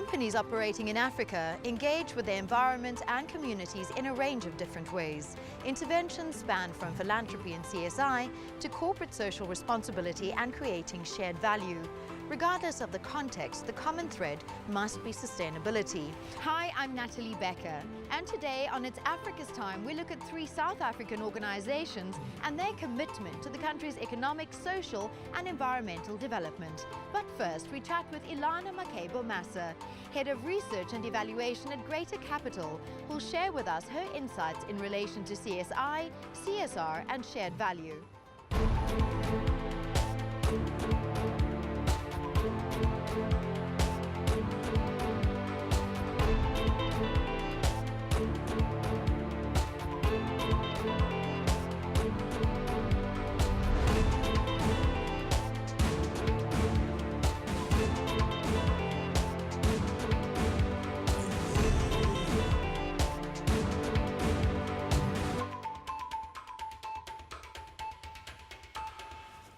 Companies operating in Africa engage with their environment and communities in a range of different ways. Interventions span from philanthropy and CSI to corporate social responsibility and creating shared value. Regardless of the context, the common thread must be sustainability. Hi, I'm Natalie Becker, and today on It's Africa's Time, we look at 3 South African organizations and their commitment to the country's economic, social and environmental development. But first, we chat with Ilana Makebo-Massa, Head of Research and Evaluation at Greater Capital, who'll share with us her insights in relation to CSI, CSR and shared value.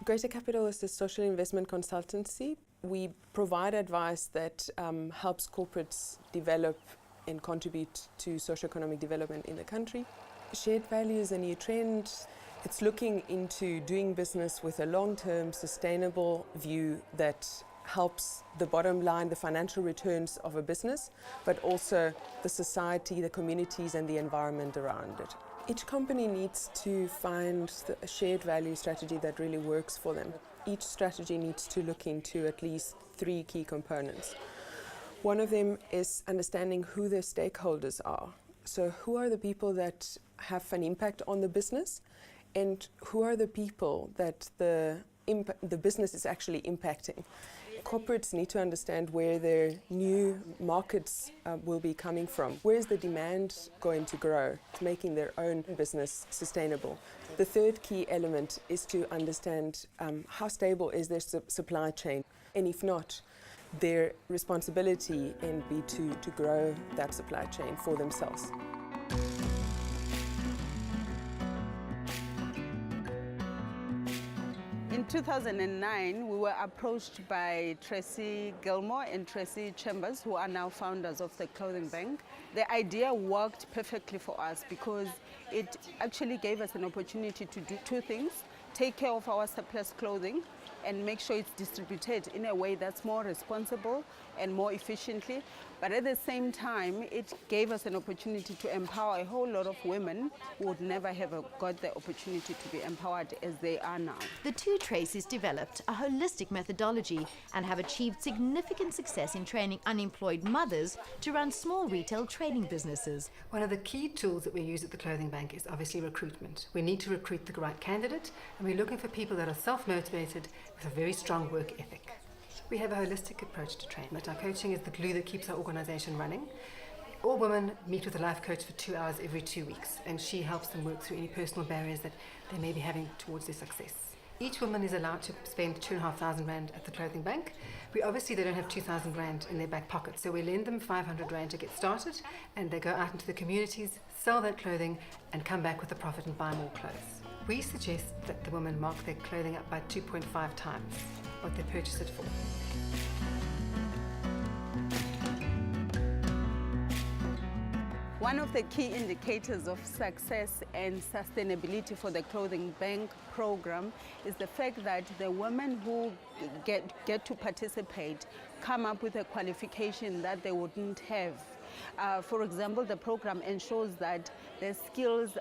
Greater Capital is a social investment consultancy. We provide advice that helps corporates develop and contribute to socioeconomic development in the country. Shared value is a new trend. It's looking into doing business with a long-term sustainable view that helps the bottom line, the financial returns of a business, but also the society, the communities and the environment around it. Each company needs to find a shared value strategy that really works for them. Each strategy needs to look into at least 3 key components. One of them is understanding who their stakeholders are. So who are the people that have an impact on the business, and who are the people that the business is actually impacting. Corporates need to understand where their new markets will be coming from. Where is the demand going to grow? Making their own business sustainable. The third key element is to understand how stable is their supply chain, and if not, their responsibility and be to grow that supply chain for themselves. In 2009, we were approached by Tracy Gilmore and Tracy Chambers, who are now founders of the Clothing Bank. The idea worked perfectly for us because it actually gave us an opportunity to do 2 things: take care of our surplus clothing and make sure it's distributed in a way that's more responsible and more efficiently. But at the same time, it gave us an opportunity to empower a whole lot of women who would never have got the opportunity to be empowered as they are now. The 2 Tracies developed a holistic methodology and have achieved significant success in training unemployed mothers to run small retail trading businesses. One of the key tools that we use at the Clothing Bank is obviously recruitment. We need to recruit the right candidate, and we're looking for people that are self-motivated with a very strong work ethic. We have a holistic approach to training. Our coaching is the glue that keeps our organisation running. All women meet with a life coach for 2 hours every 2 weeks, and she helps them work through any personal barriers that they may be having towards their success. Each woman is allowed to spend 2,500 Rand at the Clothing Bank. They don't have 2,000 Rand in their back pocket, so we lend them 500 Rand to get started, and they go out into the communities, sell that clothing, and come back with a profit and buy more clothes. We suggest that the women mark their clothing up by 2.5 times what they purchase it for. One of the key indicators of success and sustainability for the Clothing Bank program is the fact that the women who get to participate come up with a qualification that they wouldn't have. For example, the program ensures that their skills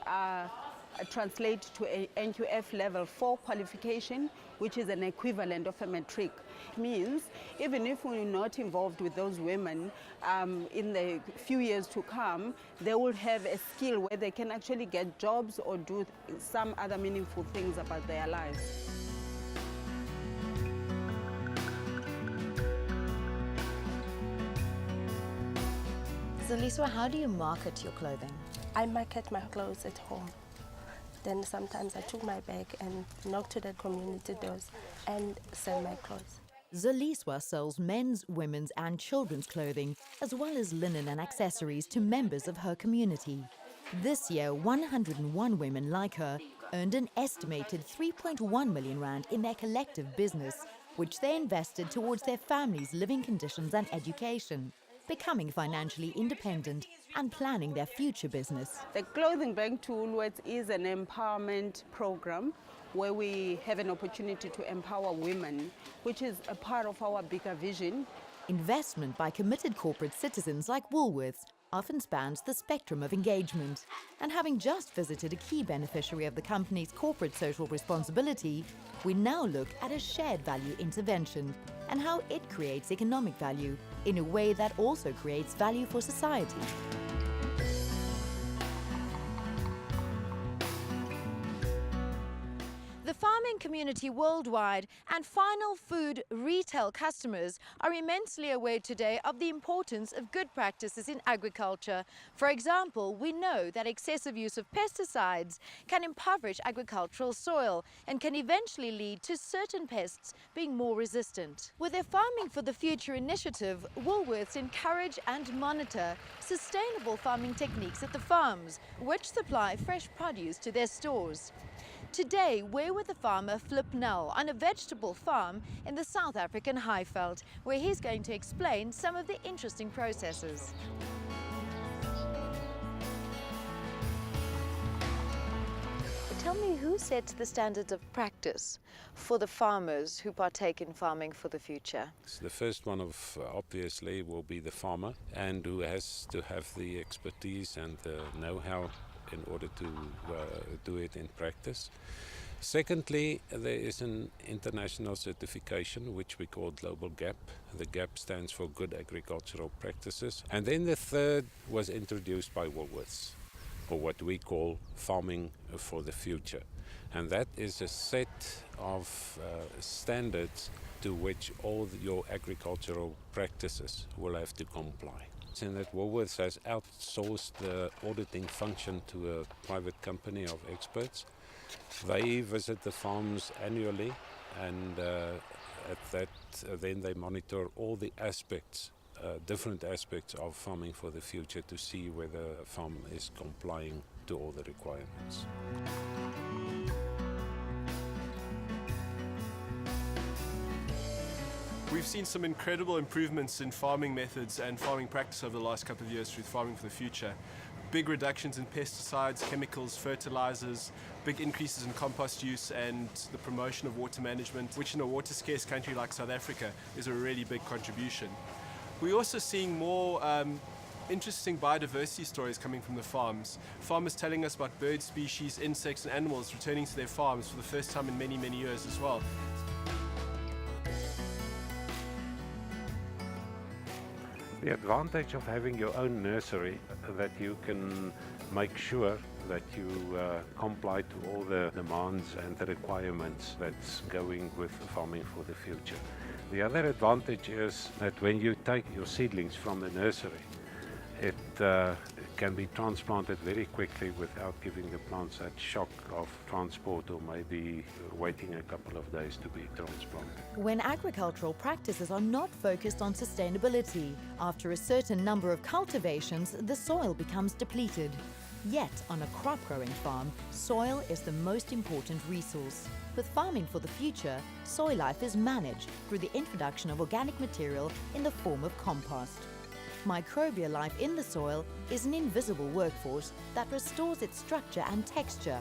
translate to an NQF level 4 qualification, which is an equivalent of a matric. It means even if we're not involved with those women in the few years to come, they will have a skill where they can actually get jobs or do some other meaningful things about their lives. Zaliswa, how do you market your clothing? I market my clothes at home. Then sometimes I took my bag and knock to the community doors and sell my clothes. Zaliswa sells men's, women's and children's clothing, as well as linen and accessories to members of her community. This year, 101 women like her earned an estimated 3.1 million Rand in their collective business, which they invested towards their families' living conditions and education. becoming financially independent and planning their future business. The Clothing Bank to Woolworths is an empowerment program where we have an opportunity to empower women, which is a part of our bigger vision. Investment by committed corporate citizens like Woolworths often spans the spectrum of engagement. And having just visited a key beneficiary of the company's corporate social responsibility, we now look at a shared value intervention and how it creates economic value in a way that also creates value for society. The farming community worldwide and final food retail customers are immensely aware today of the importance of good practices in agriculture. For example, we know that excessive use of pesticides can impoverish agricultural soil and can eventually lead to certain pests being more resistant. With their Farming for the Future initiative, Woolworths encourage and monitor sustainable farming techniques at the farms, which supply fresh produce to their stores. Today, we're with the farmer Flip Nell on a vegetable farm in the South African Highveld, where he's going to explain some of the interesting processes. Tell me, who sets the standards of practice for the farmers who partake in farming for the future? The first one obviously will be the farmer, and who has to have the expertise and the know-how in order to do it in practice. Secondly, there is an international certification which we call Global GAP. The GAP stands for Good Agricultural Practices. And then the third was introduced by Woolworths, or what we call Farming for the Future. And that is a set of standards to which all your agricultural practices will have to comply. In that Woolworths has outsourced the auditing function to a private company of experts. They visit the farms annually, and then they monitor all the aspects, different aspects of farming for the future, to see whether a farm is complying to all the requirements. We've seen some incredible improvements in farming methods and farming practice over the last couple of years through Farming for the Future. Big reductions in pesticides, chemicals, fertilizers, big increases in compost use, and the promotion of water management, which in a water-scarce country like South Africa is a really big contribution. We're also seeing more interesting biodiversity stories coming from the farms. Farmers telling us about bird species, insects, and animals returning to their farms for the first time in many, many years as well. The advantage of having your own nursery, that you can make sure that you comply to all the demands and the requirements that's going with Farming for the Future. The other advantage is that when you take your seedlings from the nursery, it can be transplanted very quickly without giving the plants that shock of transport or maybe waiting a couple of days to be transplanted. When agricultural practices are not focused on sustainability, after a certain number of cultivations, the soil becomes depleted. Yet, on a crop-growing farm, soil is the most important resource. With Farming for the Future, soil life is managed through the introduction of organic material in the form of compost. Microbial life in the soil is an invisible workforce that restores its structure and texture.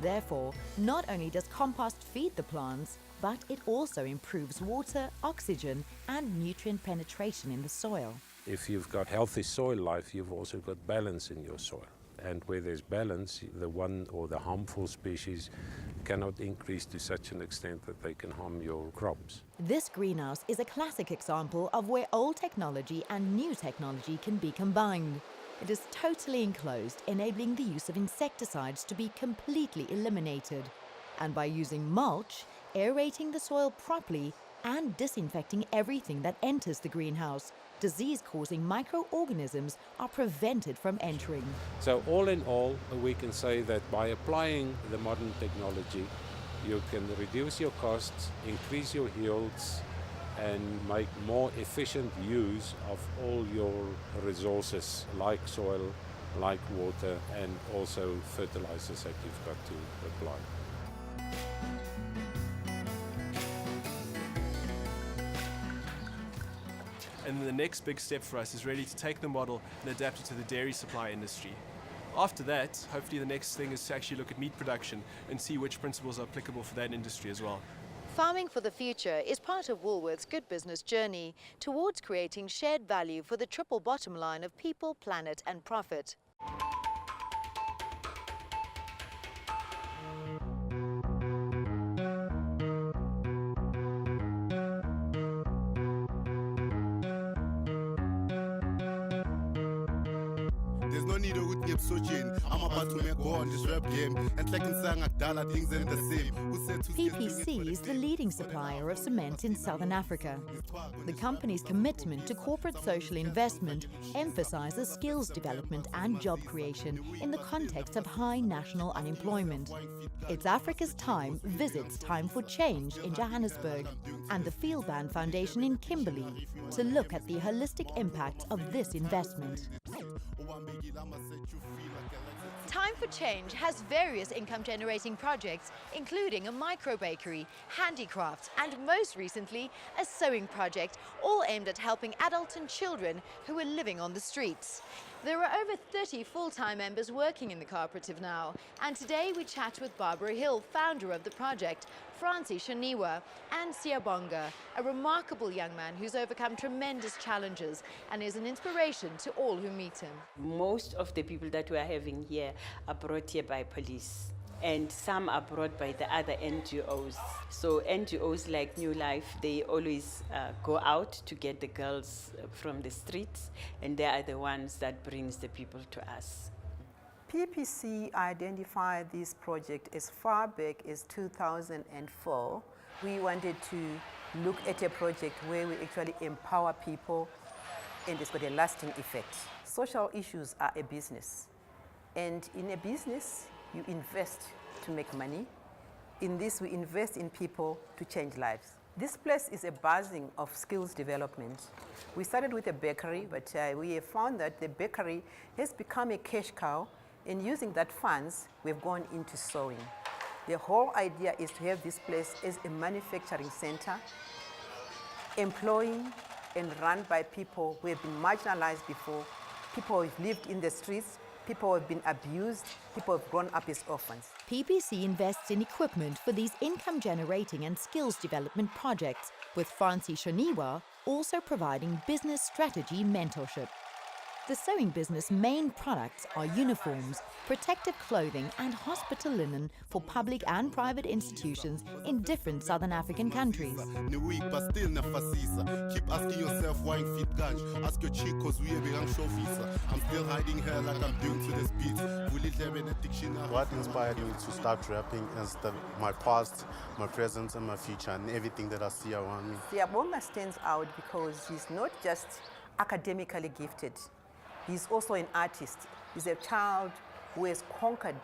Therefore, not only does compost feed the plants, but it also improves water, oxygen, and nutrient penetration in the soil. If you've got healthy soil life, you've also got balance in your soil. And where there's balance, the one or the harmful species cannot increase to such an extent that they can harm your crops. This greenhouse is a classic example of where old technology and new technology can be combined. It is totally enclosed, enabling the use of insecticides to be completely eliminated. And by using mulch, aerating the soil properly, and disinfecting everything that enters the greenhouse, disease-causing microorganisms are prevented from entering. So all in all, we can say that by applying the modern technology, you can reduce your costs, increase your yields, and make more efficient use of all your resources, like soil, like water, and also fertilizers that you've got to apply. and then the next big step for us is really to take the model and adapt it to the dairy supply industry. After that, hopefully the next thing is to actually look at meat production and see which principles are applicable for that industry as well. Farming for the future is part of Woolworth's good business journey towards creating shared value for the triple bottom line of people, planet and profit. There's no need to get switching. I'm about to make go on this rap game. And like in sang Agdala, things ain't the same. PPC is the leading supplier of cement in southern Africa. The company's commitment to corporate social investment emphasizes skills development and job creation in the context of high national unemployment. It's Africa's Time visits Time for Change in Johannesburg and the Field Band Foundation in Kimberley to look at the holistic impact of this investment. Time for Change has various income-generating projects, including a micro-bakery, handicrafts, and most recently, a sewing project, all aimed at helping adults and children who are living on the streets. There are over 30 full-time members working in the cooperative now, and today we chat with Barbara Hill, founder of the project, Francie Shaniwa, and Siyabonga, a remarkable young man who's overcome tremendous challenges and is an inspiration to all who meet him. Most of the people that we are having here are brought here by police, and some are brought by the other NGOs. So NGOs like New Life, they always go out to get the girls from the streets, and they are the ones that brings the people to us. PPC identified this project as far back as 2004. We wanted to look at a project where we actually empower people and it's got a lasting effect. Social issues are a business, and in a business you invest to make money. In this, we invest in people to change lives. This place is a buzzing of skills development. We started with a bakery, but we have found that the bakery has become a cash cow, and using that funds, we've gone into sewing. The whole idea is to have this place as a manufacturing center, employing and run by people who have been marginalized before, people who have lived in the streets, people who have been abused, people who have grown up as orphans. PPC invests in equipment for these income-generating and skills development projects, with Francie Shaniwa also providing business strategy mentorship. The sewing business' main products are uniforms, protective clothing and hospital linen for public and private institutions in different southern African countries. Keep asking yourself why you fit ganj. Ask your chick cause we have a show visa. I'm still hiding her like I'm doing to this beat. Will it have an addiction? What inspired me to start rapping is my past, my present and my future, and everything that I see around me. Siyabonga stands out because he's not just academically gifted. He's also an artist. He's a child who has conquered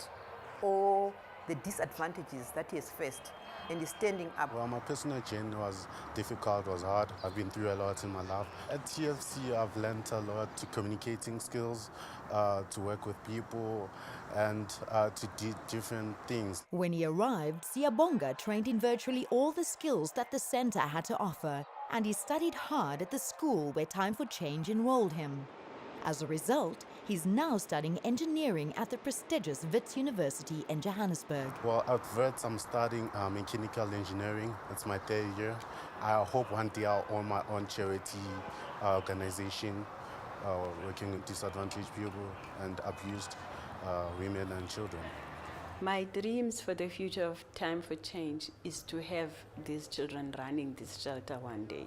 all the disadvantages that he has faced and is standing up. Well, my personal journey was difficult, was hard. I've been through a lot in my life. At TFC, I've learned a lot to communicating skills, to work with people, and to do different things. When he arrived, Siyabonga trained in virtually all the skills that the centre had to offer, and he studied hard at the school where Time for Change enrolled him. As a result, he's now studying engineering at the prestigious Wits University in Johannesburg. Well, at Wits, I'm studying mechanical engineering. It's my third year. I hope one day I'll own my own charity organization working with disadvantaged people and abused women and children. My dreams for the future of Time for Change is to have these children running this shelter one day,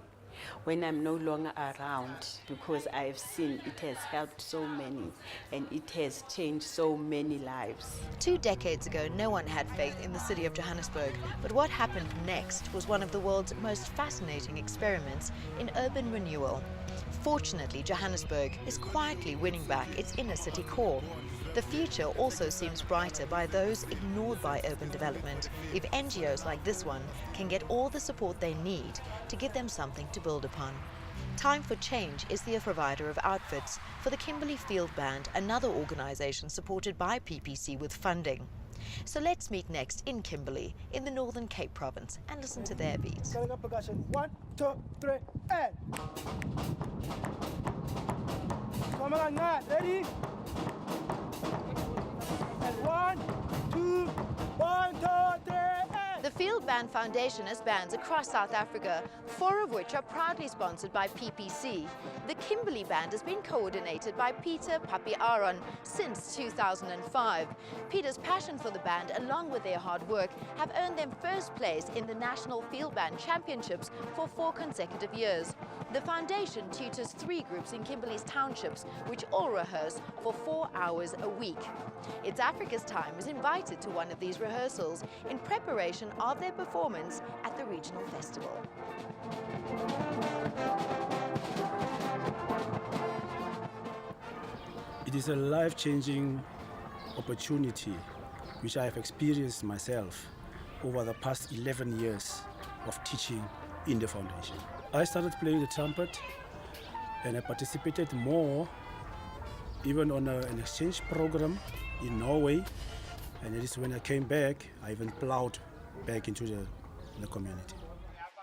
when I'm no longer around, because I've seen it has helped so many and it has changed so many lives. 2 decades ago, no one had faith in the city of Johannesburg, but what happened next was one of the world's most fascinating experiments in urban renewal. Fortunately, Johannesburg is quietly winning back its inner city core. The future also seems brighter by those ignored by urban development, if NGOs like this one can get all the support they need to give them something to build upon. Time for Change is the provider of outfits for the Kimberley Field Band, another organisation supported by PPC with funding. So let's meet next in Kimberley, in the Northern Cape Province, and listen to their beat. Percussion. 1, 2, 3, and. Come on, ready? And 1, 2, 1, 2, 3, and. The Field Band Foundation has bands across South Africa, 4 of which are proudly sponsored by PPC. The Kimberley Band has been coordinated by Peter Papi Aaron since 2005. Peter's passion for the band, along with their hard work, have earned them first place in the National Field Band Championships for 4 consecutive years. The foundation tutors 3 groups in Kimberley's townships, which all rehearse for 4 hours a week. It's Africa's Time was invited to one of these rehearsals in preparation of their performance at the regional festival. It is a life-changing opportunity which I have experienced myself over the past 11 years of teaching in the foundation. I started playing the trumpet and I participated more even on an exchange program in Norway, and it is when I came back I even plowed back into the community.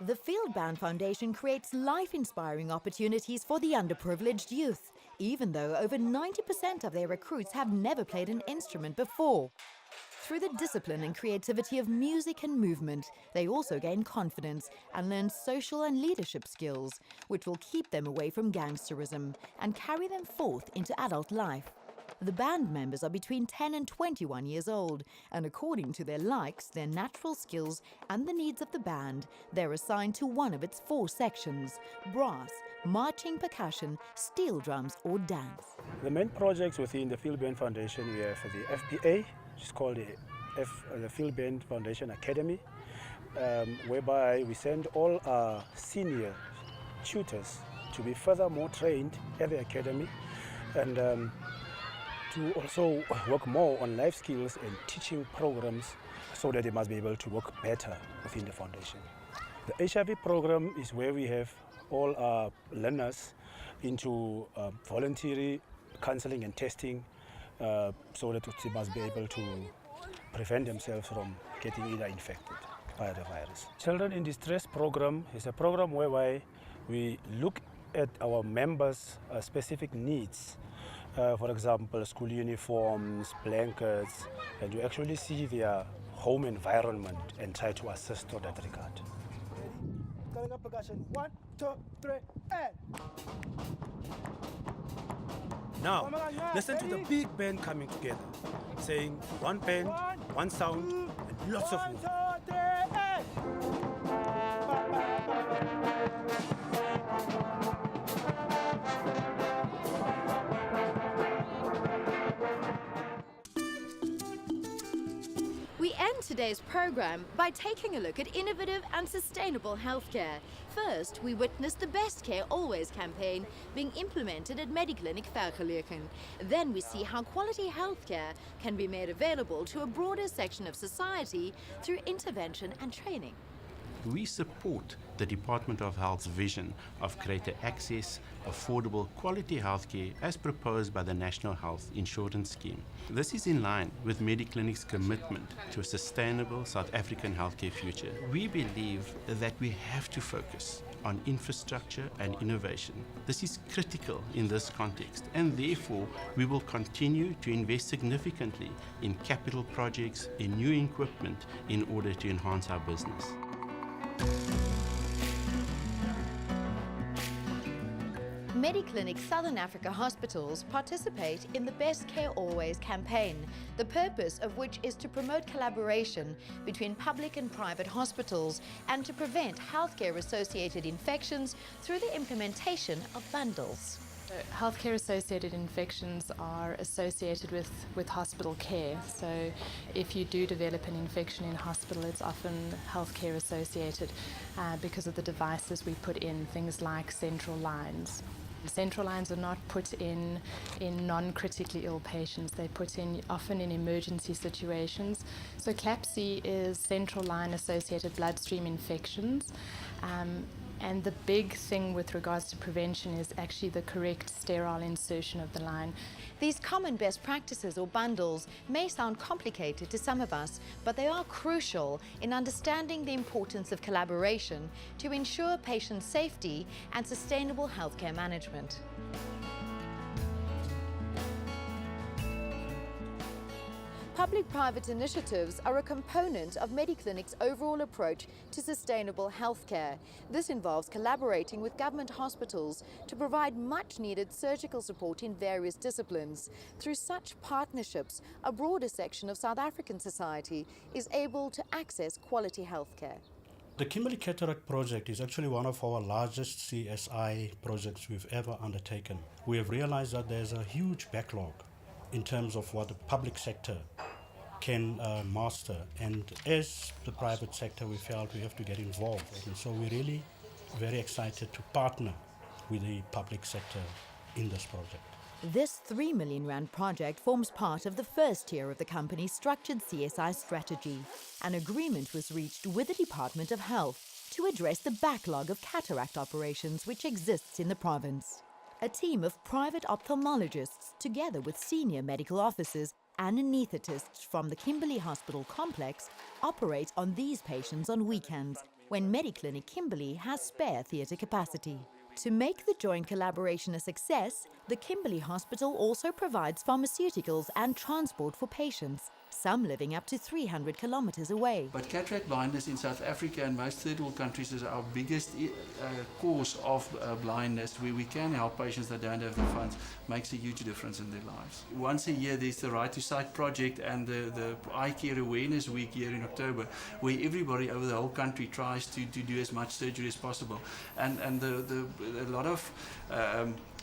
The Field Band Foundation creates life-inspiring opportunities for the underprivileged youth, even though over 90% of their recruits have never played an instrument before. Through the discipline and creativity of music and movement, they also gain confidence and learn social and leadership skills, which will keep them away from gangsterism and carry them forth into adult life. The band members are between 10 and 21 years old, and according to their likes, their natural skills and the needs of the band, they're assigned to one of its 4 sections: brass, marching, percussion, steel drums or dance. The main projects within the Field Band Foundation, we have the FBA, which is called the Field Band Foundation Academy, whereby we send all our senior tutors to be furthermore trained at the academy, and to also work more on life skills and teaching programs so that they must be able to work better within the foundation. The HIV program is where we have all our learners into voluntary counseling and testing so that they must be able to prevent themselves from getting either infected by the virus. Children in Distress program is a program whereby we look at our members' specific needs. For example, school uniforms, blankets, and you actually see their home environment and try to assist to that regard. Calling up percussion. 1, 2, 3, and. Now, listen to the big band coming together, saying one band, one sound, and lots of movement. 1, 2, 3, and. We end today's program by taking a look at innovative and sustainable healthcare. First, we witnessed the Best Care Always campaign being implemented at Mediclinic Vergeleken. Then we see how quality healthcare can be made available to a broader section of society through intervention and training. We support the Department of Health's vision of greater access, affordable, quality healthcare as proposed by the National Health Insurance Scheme. This is in line with Mediclinic's commitment to a sustainable South African healthcare future. We believe that we have to focus on infrastructure and innovation. This is critical in this context, and therefore we will continue to invest significantly in capital projects, in new equipment in order to enhance our business. Mediclinic Southern Africa hospitals participate in the Best Care Always campaign, the purpose of which is to promote collaboration between public and private hospitals and to prevent healthcare-associated infections through the implementation of bundles. Healthcare-associated infections are associated with hospital care. So if you do develop an infection in hospital, it's often healthcare-associated because of the devices we put in, things like central lines. Central lines are not put in non-critically ill patients. They're put in often in emergency situations. So CLAPSI is central line associated bloodstream infections. And the big thing with regards to prevention is actually the correct sterile insertion of the line. These common best practices or bundles may sound complicated to some of us, but they are crucial in understanding the importance of collaboration to ensure patient safety and sustainable healthcare management. Public-private initiatives are a component of Mediclinic's overall approach to sustainable healthcare. This involves collaborating with government hospitals to provide much-needed surgical support in various disciplines. Through such partnerships, a broader section of South African society is able to access quality healthcare. The Kimberley Cataract Project is actually one of our largest CSI projects we've ever undertaken. We have realized that there's a huge backlog in terms of what the public sector can master, and as the private sector we felt we have to get involved, and so we're really very excited to partner with the public sector in this project. This R3 million project forms part of the first tier of the company's structured CSI strategy. An agreement was reached with the Department of Health to address the backlog of cataract operations which exists in the province. A team of private ophthalmologists, together with senior medical officers and anaesthetists from the Kimberley Hospital complex, operate on these patients on weekends when Mediclinic Kimberley has spare theatre capacity. To make the joint collaboration a success, the Kimberley Hospital also provides pharmaceuticals and transport for patients, some living up to 300 kilometers away. But cataract blindness in South Africa and most third world countries is our biggest cause of blindness, where we can help patients that don't have the funds. Makes a huge difference in their lives. Once a year there's the Right to Sight project and the Eye Care Awareness Week here in October, where everybody over the whole country tries to do as much surgery as possible. And a lot of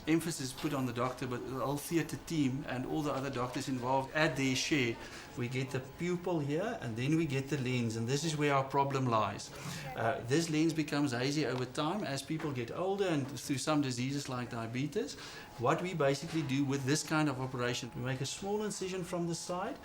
emphasis put on the doctor, but the whole theatre team and all the other doctors involved add their share. We get the pupil here and then we get the lens, and this is where our problem lies. This lens becomes hazy over time as people get older and through some diseases like diabetes. What we basically do with this kind of operation, we make a small incision from the side,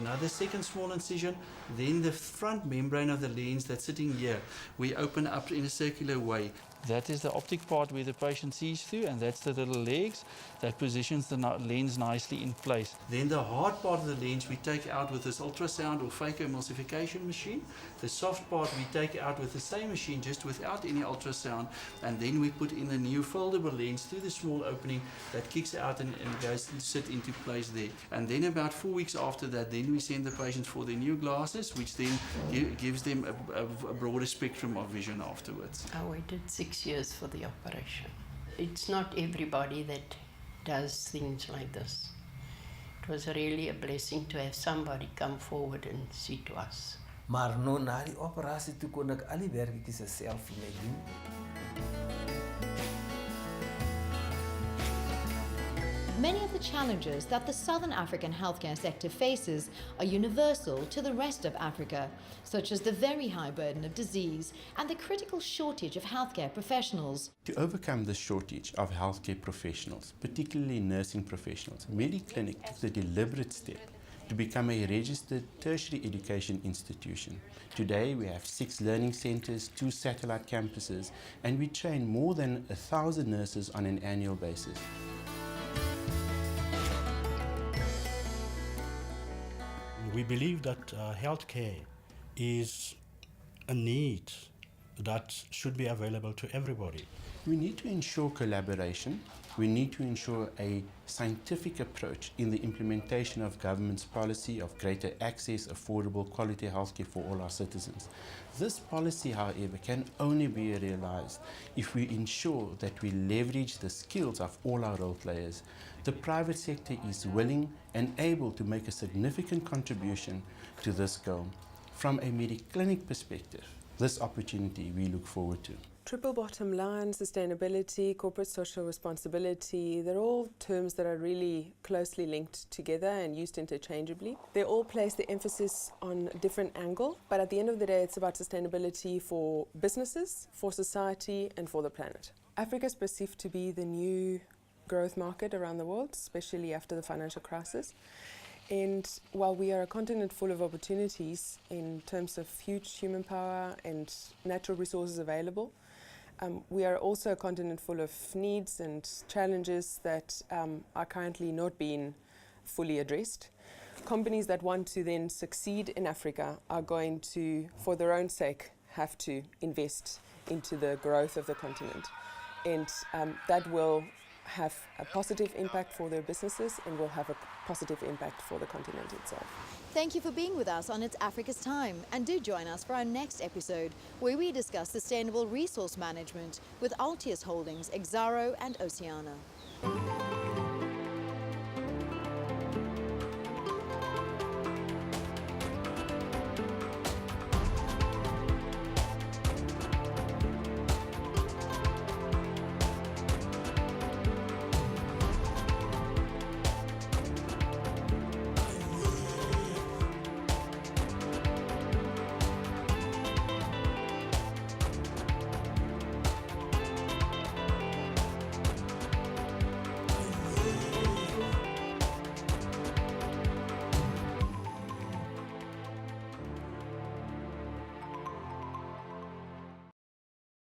another second small incision, then the front membrane of the lens that's sitting here, we open up in a circular way. That is the optic part where the patient sees through, and that's the little legs that positions the lens nicely in place. Then the hard part of the lens we take out with this ultrasound or phacoemulsification machine. The soft part we take out with the same machine, just without any ultrasound, and then we put in a new foldable lens through the small opening that kicks out and goes to sit into place there. And then about 4 weeks after that, then we send the patients for their new glasses, which then gives them a broader spectrum of vision afterwards. I waited 6 years for the operation. It's not everybody that does things like this. It was really a blessing to have somebody come forward and see to us. Maar nou na die operasie toe kon ek al die werketjies self vir my doen. Many of the challenges that the Southern African healthcare sector faces are universal to the rest of Africa, such as the very high burden of disease and the critical shortage of healthcare professionals. To overcome the shortage of healthcare professionals, particularly nursing professionals, Mediclinic took the deliberate step to become a registered tertiary education institution. Today we have 6 learning centers, 2 satellite campuses, and we train more than 1,000 nurses on an annual basis. We believe that healthcare is a need that should be available to everybody. We need to ensure collaboration. We need to ensure a scientific approach in the implementation of government's policy of greater access, affordable, quality healthcare for all our citizens. This policy, however, can only be realized if we ensure that we leverage the skills of all our role players. The private sector is willing and able to make a significant contribution to this goal. From a Mediclinic perspective, this opportunity we look forward to. Triple bottom line, sustainability, corporate social responsibility, they're all terms that are really closely linked together and used interchangeably. They all place the emphasis on a different angle, but at the end of the day, it's about sustainability for businesses, for society, and for the planet. Africa is perceived to be the new growth market around the world, especially after the financial crisis. And while we are a continent full of opportunities in terms of huge human power and natural resources available, We are also a continent full of needs and challenges that are currently not being fully addressed. Companies that want to then succeed in Africa are going to, for their own sake, have to invest into the growth of the continent. And that will have a positive impact for their businesses and will have a positive impact for the continent itself. Thank you for being with us on It's Africa's Time, and do join us for our next episode where we discuss sustainable resource management with Altius Holdings, Exaro and Oceana.